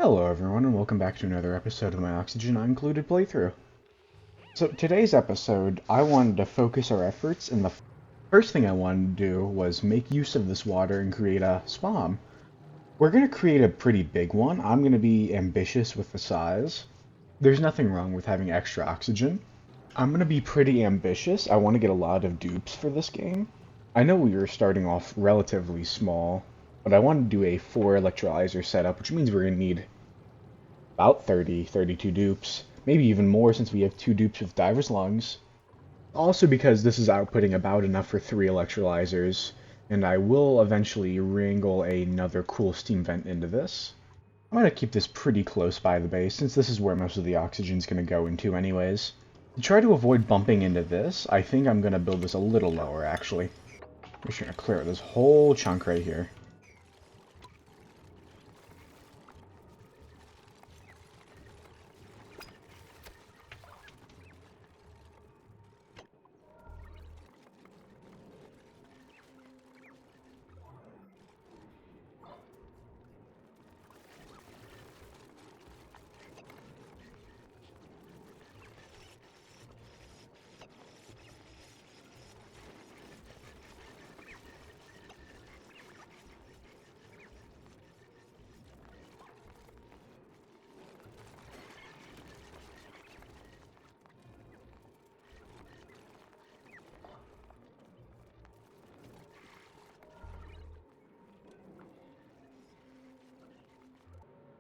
Hello everyone and welcome back to another episode of my Oxygen Not Included playthrough. So today's episode, I wanted to focus our efforts, and the first thing I wanted to do was make use of this water and create a SPOM. We're going to create a pretty big one. I'm going to be ambitious with the size. There's nothing wrong with having extra oxygen. I'm going to be pretty ambitious. I want to get a lot of dupes for this game. I know we were starting off relatively small, but I want to do a 4 electrolyzer setup, which means we're going to need about 32 dupes, maybe even more since we have 2 dupes with diver's lungs. Also because this is outputting about enough for 3 electrolyzers, and I will eventually wrangle another cool steam vent into this. I'm going to keep this pretty close by the base since this is where most of the oxygen's going to go into anyways. To try to avoid bumping into this, I think I'm going to build this a little lower actually. We're just going to clear this whole chunk right here.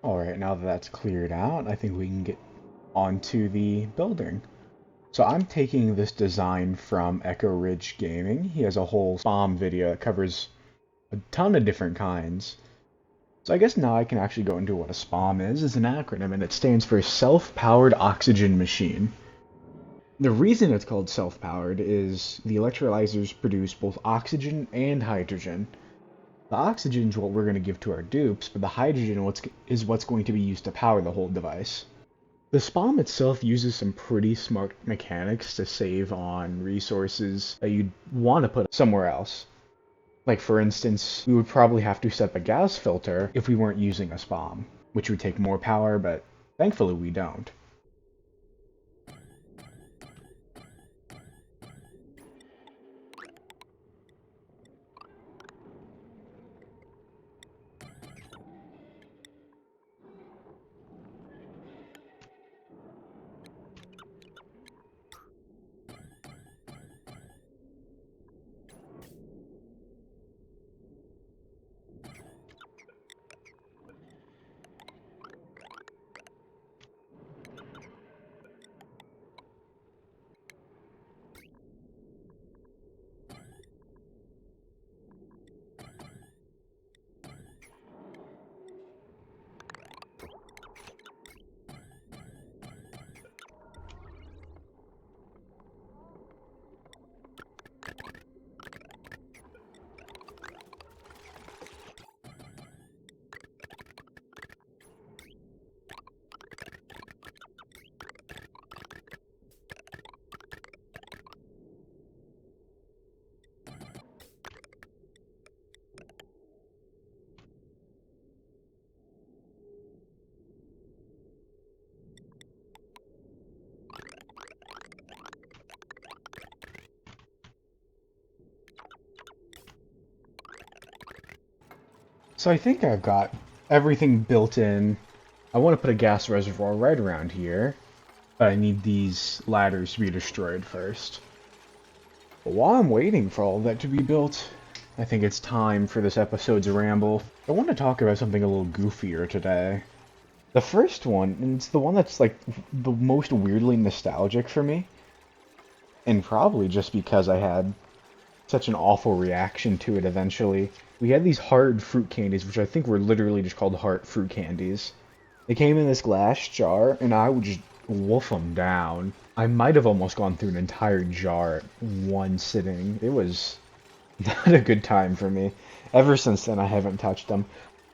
Alright, now that that's cleared out, I think we can get onto the building. So I'm taking this design from Echo Ridge Gaming. He has a whole SPOM video that covers a ton of different kinds. So I guess now I can actually go into what a SPOM is. It's an acronym and it stands for Self-Powered Oxygen Machine. The reason it's called self-powered is the electrolyzers produce both oxygen and hydrogen. The oxygen is what we're going to give to our dupes, but the hydrogen is what's going to be used to power the whole device. The SPOM itself uses some pretty smart mechanics to save on resources that you'd want to put somewhere else. Like for instance, we would probably have to set up a gas filter if we weren't using a SPOM, which would take more power, but thankfully we don't. So I think I've got everything built in. I want to put a gas reservoir right around here, but I need these ladders to be destroyed first. But while I'm waiting for all that to be built, I think it's time for this episode's ramble. I want to talk about something a little goofier today. The first one, and it's the one that's like the most weirdly nostalgic for me, and probably just because I had such an awful reaction to it eventually. We had these hard fruit candies, which I think were literally just called heart fruit candies. They came in this glass jar, and I would just wolf them down. I might have almost gone through an entire jar at one sitting. It was not a good time for me. Ever since then, I haven't touched them.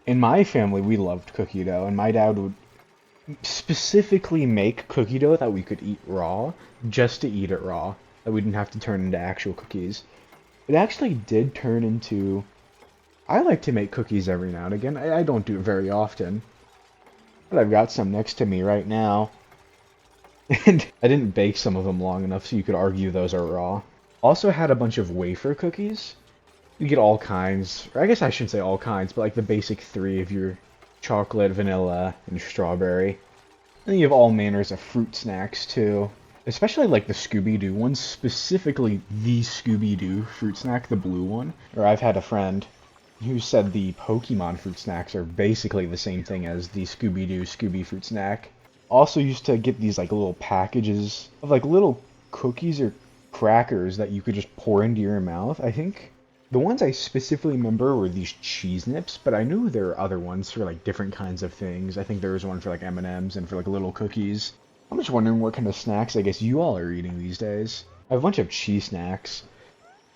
In my family, we loved cookie dough, and my dad would specifically make cookie dough that we could eat raw, just to eat it raw, that we didn't have to turn into actual cookies. It actually did turn into... I like to make cookies every now and again. I don't do it very often. But I've got some next to me right now. And I didn't bake some of them long enough so you could argue those are raw. Also had a bunch of wafer cookies. You get all kinds, or I guess I shouldn't say all kinds, but like the basic three of your chocolate, vanilla, and strawberry. And you have all manners of fruit snacks too. Especially like the Scooby-Doo ones, specifically the Scooby-Doo fruit snack, the blue one. Or I've had a friend who said the Pokemon fruit snacks are basically the same thing as the Scooby-Doo Scooby fruit snack. Also used to get these like little packages of like little cookies or crackers that you could just pour into your mouth. I think the ones I specifically remember were these cheese nips, but I knew there were other ones for like different kinds of things. I think there was one for like M&Ms and for like little cookies. I'm just wondering what kind of snacks I guess you all are eating these days. I have a bunch of cheese snacks.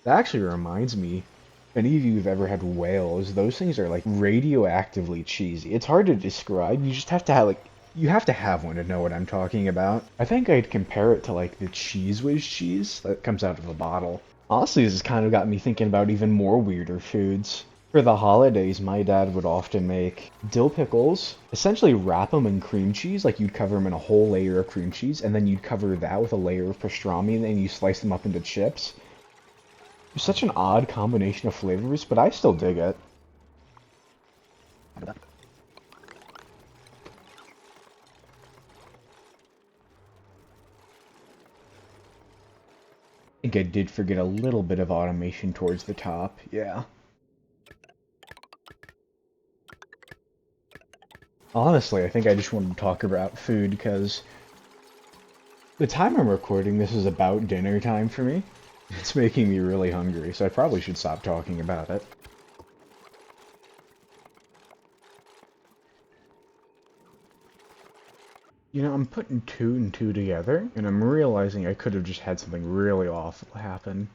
That actually reminds me, if any of you have ever had whales, those things are like radioactively cheesy. It's hard to describe. You just have to have like you have to have one to know what I'm talking about. I think I'd compare it to like the Cheese Whiz cheese that comes out of a bottle. Honestly, this has kind of got me thinking about even more weirder foods. For the holidays, my dad would often make dill pickles, essentially wrap them in cream cheese, like you'd cover them in a whole layer of cream cheese, and then you'd cover that with a layer of pastrami, and then you slice them up into chips. It's such an odd combination of flavors, but I still dig it. I think I did forget a little bit of automation towards the top, yeah. Honestly, I think I just wanted to talk about food because the time I'm recording this is about dinner time for me. It's making me really hungry, so I probably should stop talking about it. You know, I'm putting two and two together, and I'm realizing I could have just had something really awful happen.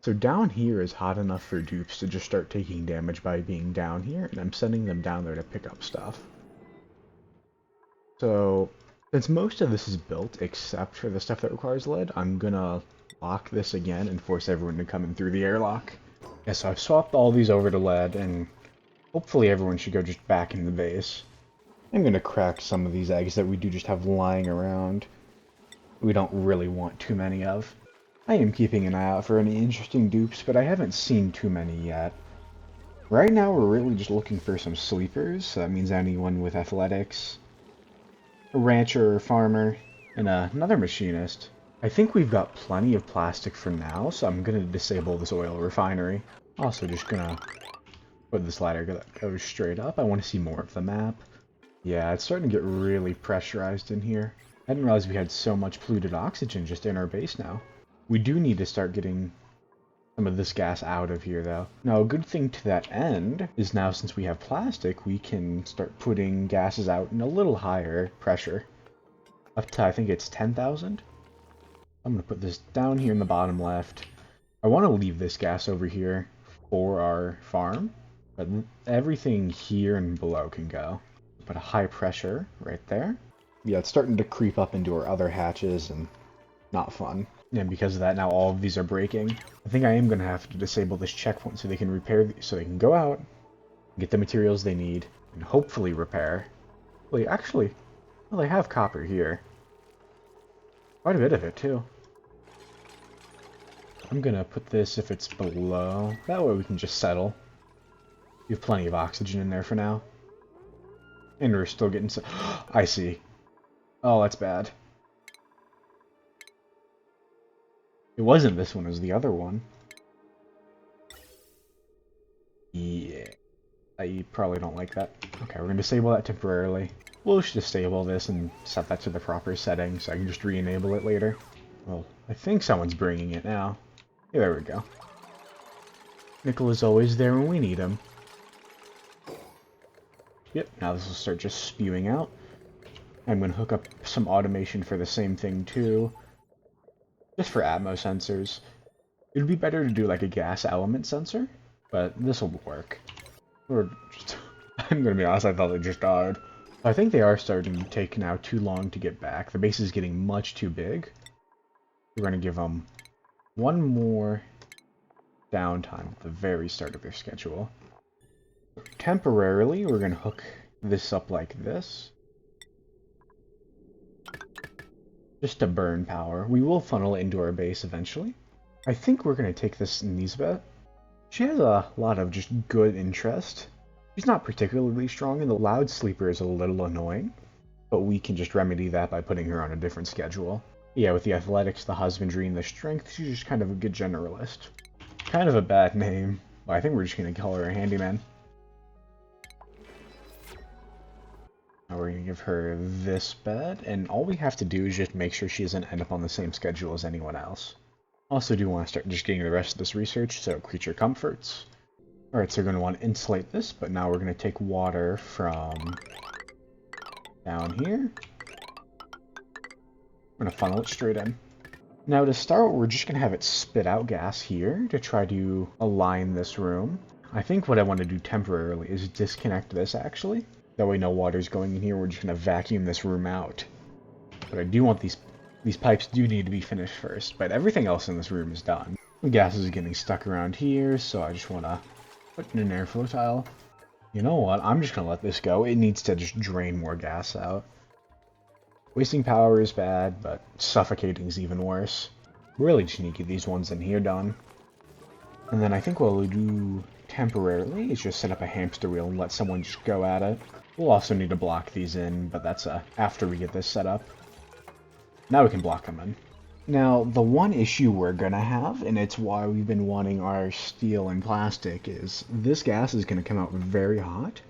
So down here is hot enough for dupes to just start taking damage by being down here, and I'm sending them down there to pick up stuff. So, since most of this is built except for the stuff that requires lead, I'm gonna lock this again and force everyone to come in through the airlock. Yeah, so I've swapped all these over to lead, and hopefully everyone should go just back in the base. I'm gonna crack some of these eggs that we do just have lying around. We don't really want too many of. I am keeping an eye out for any interesting dupes, but I haven't seen too many yet. Right now we're really just looking for some sleepers, so that means anyone with athletics, a rancher or farmer, and another machinist. I think we've got plenty of plastic for now, so I'm gonna disable this oil refinery. Also just gonna put this ladder that goes straight up. I want to see more of the map. Yeah, it's starting to get really pressurized in here. I didn't realize we had so much polluted oxygen just in our base now. We do need to start getting some of this gas out of here, though. Now, a good thing to that end is now, since we have plastic, we can start putting gases out in a little higher pressure. Up to, I think it's 10,000? I'm going to put this down here in the bottom left. I want to leave this gas over here for our farm, but everything here and below can go. Put a high pressure right there. Yeah, it's starting to creep up into our other hatches, and not fun. And because of that, now all of these are breaking. I think I am going to have to disable this checkpoint so they can repair, so they can go out, get the materials they need, and hopefully repair. Wait, actually, well, they have copper here. Quite a bit of it, too. I'm going to put this if it's below. That way we can just settle. We have plenty of oxygen in there for now. And we're still getting some... I see. Oh, that's bad. It wasn't this one, it was the other one. Yeah. I probably don't like that. Okay, we're going to disable that temporarily. We'll just disable this and set that to the proper setting so I can just re-enable it later. Well, I think someone's bringing it now. Yeah, there we go. Nickel is always there when we need him. Yep, now this will start just spewing out. I'm going to hook up some automation for the same thing too. Just for atmo sensors. It would be better to do like a gas element sensor, but this will work. Or just, I'm going to be honest, I thought they just died. I think they are starting to take now too long to get back. The base is getting much too big. We're going to give them one more downtime at the very start of their schedule. Temporarily, we're going to hook this up like this. Just to burn power. We will funnel it into our base eventually. I think we're going to take this Nisbet. She has a lot of just good interest. She's not particularly strong, and the loud sleeper is a little annoying, but we can just remedy that by putting her on a different schedule. Yeah, with the athletics, the husbandry, and the strength, she's just kind of a good generalist. Kind of a bad name, but I think we're just going to call her a handyman. Now we're going to give her this bed, and all we have to do is just make sure she doesn't end up on the same schedule as anyone else. Also do want to start just getting the rest of this research, so creature comforts. Alright, so we're going to want to insulate this, but now we're going to take water from down here. We're going to funnel it straight in. Now to start, we're just going to have it spit out gas here to try to align this room. I think what I want to do temporarily is disconnect this actually. That way no water's going in here, we're just going to vacuum this room out. But I do want these pipes do need to be finished first, but everything else in this room is done. The gas is getting stuck around here, so I just want to put in an airflow tile. You know what, I'm just going to let this go. It needs to just drain more gas out. Wasting power is bad, but suffocating is even worse. We really just need to get these ones in here done. And then I think what we'll do temporarily is just set up a hamster wheel and let someone just go at it. We'll also need to block these in, but that's after we get this set up. Now we can block them in. Now, the one issue we're going to have, and it's why we've been wanting our steel and plastic, is this gas is going to come out very hot.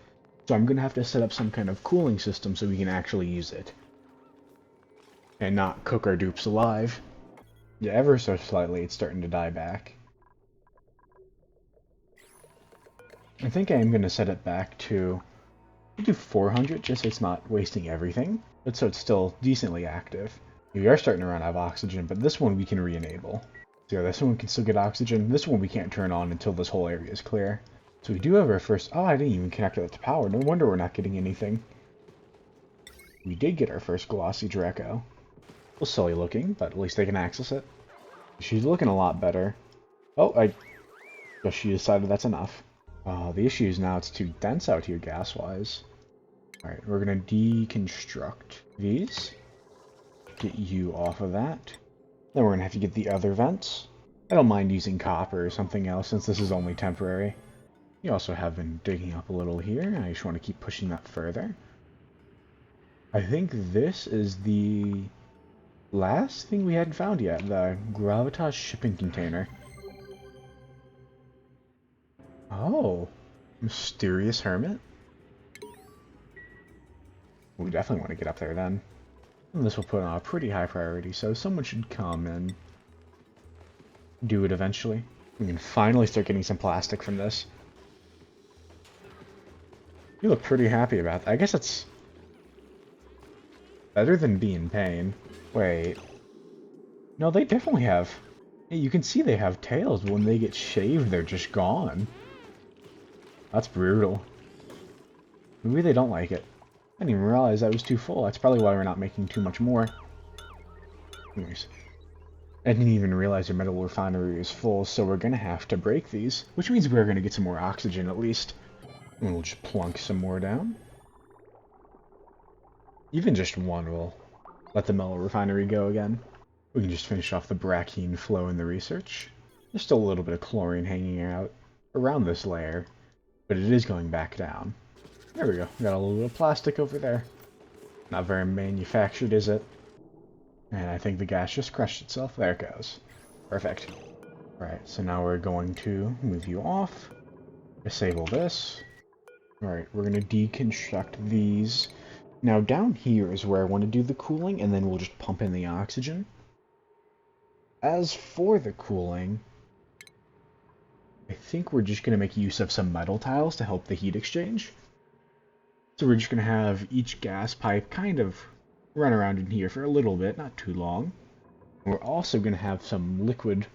So I'm going to have to set up some kind of cooling system so we can actually use it. And not cook our dupes alive. Yeah, ever so slightly, it's starting to die back. I think I am going to set it back to... I'll do 400, just so it's not wasting everything. But so it's still decently active. We are starting to run out of oxygen, but this one we can re-enable. So yeah, this one can still get oxygen. This one we can't turn on until this whole area is clear. So we do have our first... Oh, I didn't even connect that to power. No wonder we're not getting anything. We did get our first glossy Draco. A little silly looking, but at least they can access it. She's looking a lot better. Oh, I guess she decided that's enough. The issue is now it's too dense out here gas-wise. Alright, we're going to deconstruct these. Get you off of that. Then we're going to have to get the other vents. I don't mind using copper or something else since this is only temporary. You also have been digging up a little here. I just want to keep pushing that further. I think this is the last thing we hadn't found yet. The Gravitas shipping container. Oh. Mysterious Hermit? We definitely want to get up there then. And this will put on a pretty high priority, so someone should come and do it eventually. We can finally start getting some plastic from this. You look pretty happy about that. I guess it's better than being in pain. Wait. No, they definitely have... You can see they have tails, but when they get shaved, they're just gone. That's brutal. Maybe they don't like it. I didn't even realize that was too full. That's probably why we're not making too much more. Anyways. I didn't even realize our metal refinery is full, so we're going to have to break these. Which means we're going to get some more oxygen at least. And we'll just plunk some more down. Even just one will let the metal refinery go again. We can just finish off the Brackine flow in the research. There's still a little bit of chlorine hanging out around this layer, but it is going back down. There we go. We got a little bit of plastic over there. Not very manufactured, is it? And I think the gas just crushed itself. There it goes. Perfect. Alright, so now we're going to move you off. Disable this. Alright, we're going to deconstruct these. Now down here is where I want to do the cooling, and then we'll just pump in the oxygen. As for the cooling, I think we're just going to make use of some metal tiles to help the heat exchange. So we're just going to have each gas pipe kind of run around in here for a little bit, not too long. And we're also going to have some liquid,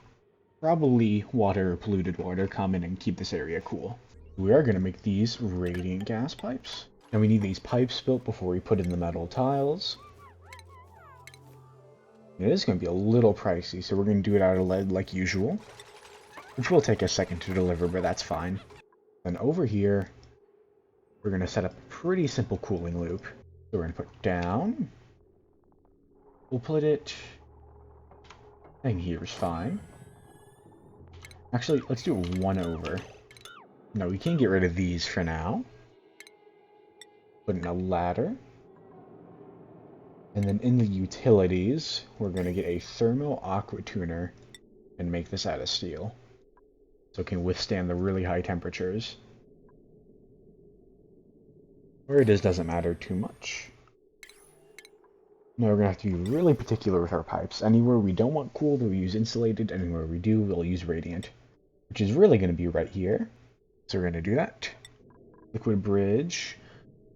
probably water or polluted water, come in and keep this area cool. We are going to make these radiant gas pipes. And we need these pipes built before we put in the metal tiles. It is going to be a little pricey, so we're going to do it out of lead like usual. Which will take a second to deliver, but that's fine. Then over here, we're going to set up a pretty simple cooling loop. So we're going to put down. We'll put it... I think here's fine. Actually, let's do it 1 over. No, we can get rid of these for now. Put in a ladder. And then in the utilities, we're going to get a thermal aqua tuner and make this out of steel. So it can withstand the really high temperatures. Where it is doesn't matter too much. Now we're going to have to be really particular with our pipes. Anywhere we don't want cooled, we'll use insulated. Anywhere we do, we'll use radiant. Which is really going to be right here. So we're going to do that. Liquid bridge.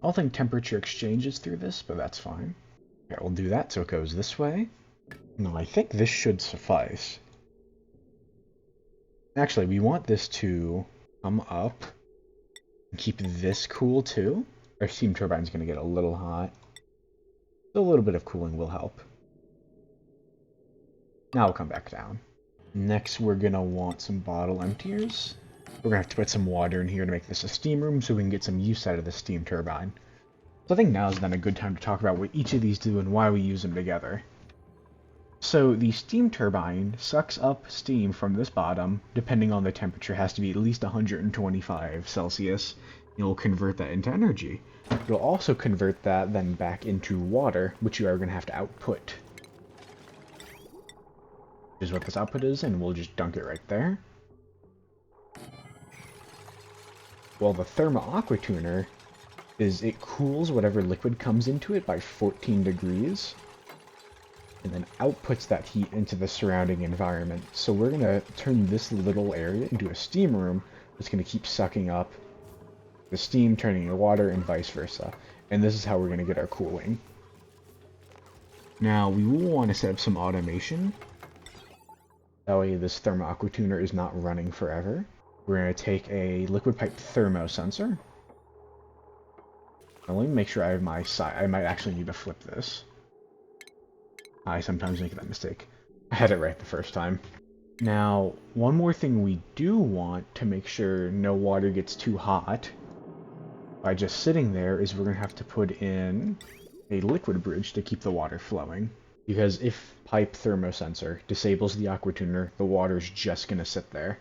I don't think temperature exchanges through this, but that's fine. Okay, we'll do that so it goes this way. No, I think this should suffice. Actually, we want this to come up and keep this cool too. Our steam turbine's going to get a little hot. So a little bit of cooling will help. Now we'll come back down. Next, we're going to want some bottle emptiers. We're going to have to put some water in here to make this a steam room so we can get some use out of the steam turbine. So I think now is then a good time to talk about what each of these do and why we use them together. So the steam turbine sucks up steam from this bottom, depending on the temperature, has to be at least 125 Celsius. It'll convert that into energy. It'll also convert that then back into water, which you are going to have to output. Which is what this output is, and we'll just dunk it right there. Well, the thermal aqua tuner is it cools whatever liquid comes into it by 14 degrees. And then outputs that heat into the surrounding environment. So we're going to turn this little area into a steam room that's going to keep sucking up the steam, turning into water, and vice versa. And this is how we're going to get our cooling. Now, we will want to set up some automation. That way this thermal aqua tuner is not running forever. We're going to take a liquid pipe thermosensor. Now, let me make sure I have my side. I might actually need to flip this. I sometimes make that mistake. I had it right the first time. Now, one more thing we do want to make sure no water gets too hot by just sitting there is we're going to have to put in a liquid bridge to keep the water flowing. Because if pipe thermosensor disables the aqua tuner, the water's just going to sit there.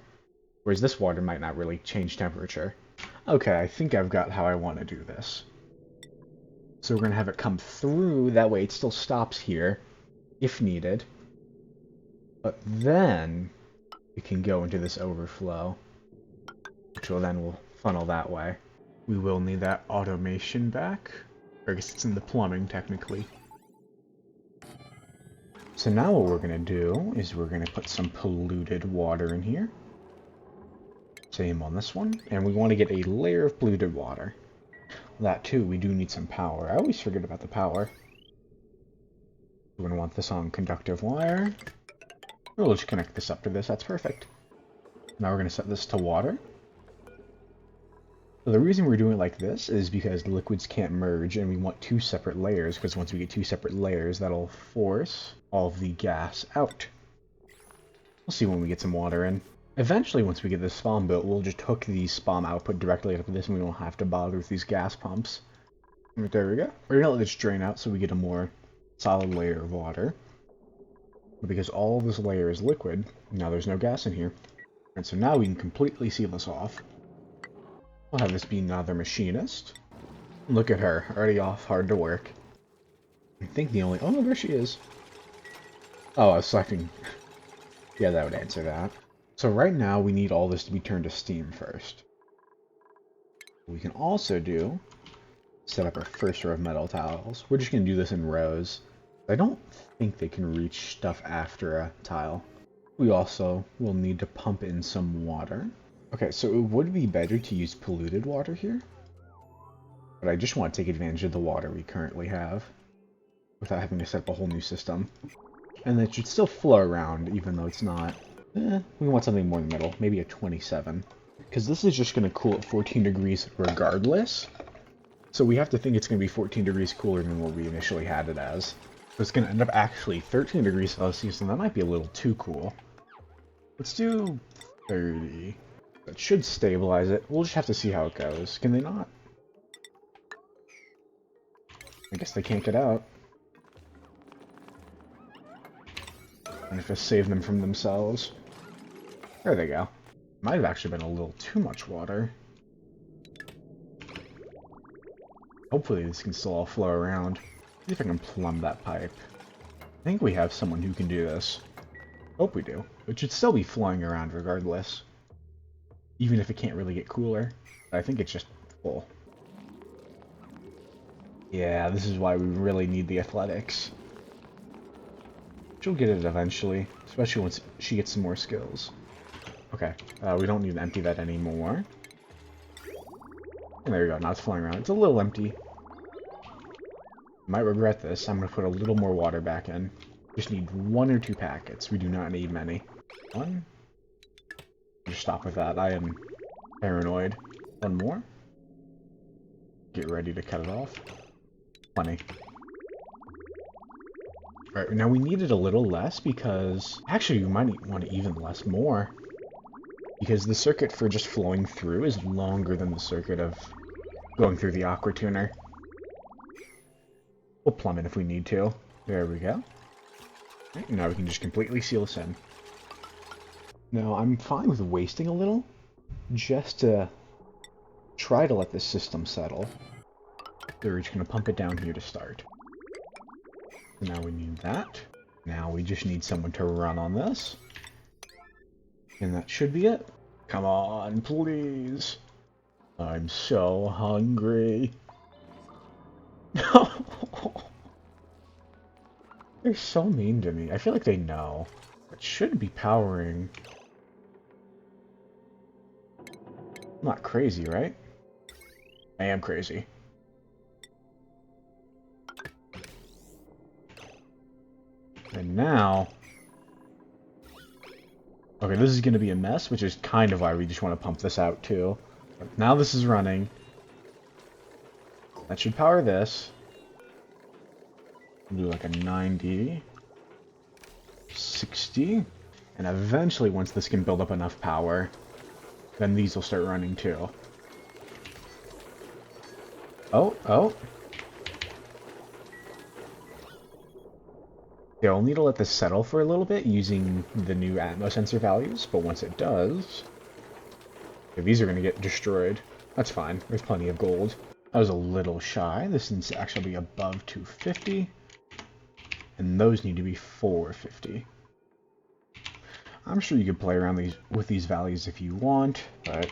Whereas this water might not really change temperature. Okay, I think I've got how I want to do this. So we're going to have it come through, that way it still stops here, if needed. But then we can go into this overflow, which will funnel that way. We will need that automation back. Or I guess it's in the plumbing, technically. So now what we're going to do is we're going to put some polluted water in here. Same on this one. And we want to get a layer of polluted water. That too, we do need some power. I always forget about the power. We're going to want this on conductive wire. We'll just connect this up to this. That's perfect. Now we're going to set this to water. So the reason we're doing it like this is because the liquids can't merge and we want 2 separate layers, because once we get 2 separate layers, that'll force all of the gas out. We'll see when we get some water in. Eventually, once we get this SPOM built, we'll just hook the SPOM output directly up to this and we won't have to bother with these gas pumps. Right, there we go. We're going to let this drain out so we get a more solid layer of water. But because all of this layer is liquid, now there's no gas in here. And so now we can completely seal this off. We'll have this be another machinist. Look at her, already off hard to work. I think the only... Oh, no, there she is. Oh, I was selecting... Yeah, that would answer that. So right now, we need all this to be turned to steam first. What we can also do, set up our first row of metal tiles. We're just going to do this in rows. I don't think they can reach stuff after a tile. We also will need to pump in some water. Okay, so it would be better to use polluted water here. But I just want to take advantage of the water we currently have without having to set up a whole new system. And it should still flow around, even though it's not. We want something more in the middle, maybe a 27. Because this is just going to cool at 14 degrees regardless. So we have to think it's going to be 14 degrees cooler than what we initially had it as. So it's going to end up actually 13 degrees Celsius, and that might be a little too cool. Let's do 30. That should stabilize it. We'll just have to see how it goes. Can they not? I guess they can't get out. I have to save them from themselves. There they go. Might have actually been a little too much water. Hopefully this can still all flow around. See if I can plumb that pipe. I think we have someone who can do this. Hope we do. It should still be flowing around regardless. Even if it can't really get cooler. I think it's just full. Yeah, this is why we really need the athletics. She'll get it eventually, especially once she gets some more skills. Okay, we don't need to empty that anymore. And there we go, now it's flowing around. It's a little empty. Might regret this. I'm going to put a little more water back in. Just need 1 or 2 packets. We do not need many. 1. Just stop with that. I am paranoid. 1 more. Get ready to cut it off. Plenty. Alright, now we needed a little less because... Actually, we might want even less more. Because the circuit for just flowing through is longer than the circuit of going through the aqua tuner. We'll plumb it if we need to. There we go. Right, now we can just completely seal this in. Now, I'm fine with wasting a little, just to try to let this system settle. So we're just going to pump it down here to start. So now we need that. Now we just need someone to run on this. And that should be it. Come on, please. I'm so hungry. They're so mean to me. I feel like they know. It should be powering. I'm not crazy, right? I am crazy. And now... Okay, this is going to be a mess, which is kind of why we just want to pump this out, too. But now this is running. That should power this. Do like a 90. 60. And eventually, once this can build up enough power, then these will start running, too. Oh, oh. Yeah, I'll need to let this settle for a little bit using the new Atmo sensor values, but once it does... Okay, these are going to get destroyed. That's fine. There's plenty of gold. I was a little shy. This needs to actually be above 250. And those need to be 450. I'm sure you could play around with these values if you want, but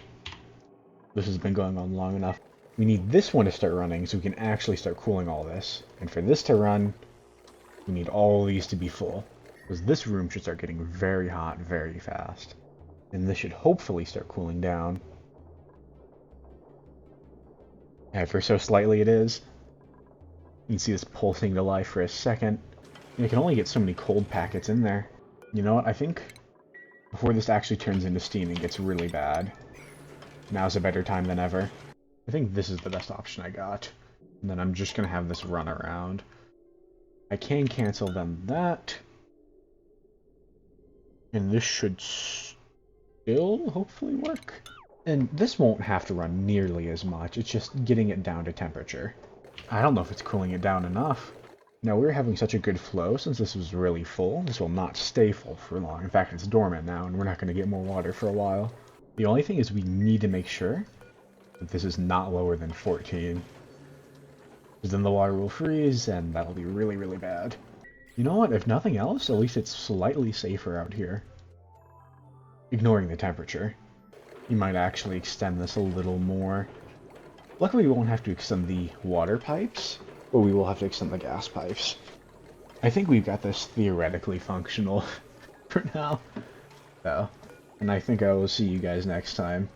this has been going on long enough. We need this one to start running so we can actually start cooling all this. And for this to run... We need all these to be full, because this room should start getting very hot very fast. And this should hopefully start cooling down. Ever so slightly it is. You can see this pulsing to life for a second. And you can only get so many cold packets in there. You know what, I think before this actually turns into steam and gets really bad, now's a better time than ever. I think this is the best option I got. And then I'm just going to have this run around. I can cancel them that. And this should still hopefully work. And this won't have to run nearly as much. It's just getting it down to temperature. I don't know if it's cooling it down enough. Now, we're having such a good flow since this was really full. This will not stay full for long. In fact, it's dormant now, and we're not going to get more water for a while. The only thing is we need to make sure that this is not lower than 14. Because then the water will freeze, and that'll be really, really bad. You know what? If nothing else, at least it's slightly safer out here. Ignoring the temperature. You might actually extend this a little more. Luckily, we won't have to extend the water pipes, but we will have to extend the gas pipes. I think we've got this theoretically functional for now. So, and I think I will see you guys next time.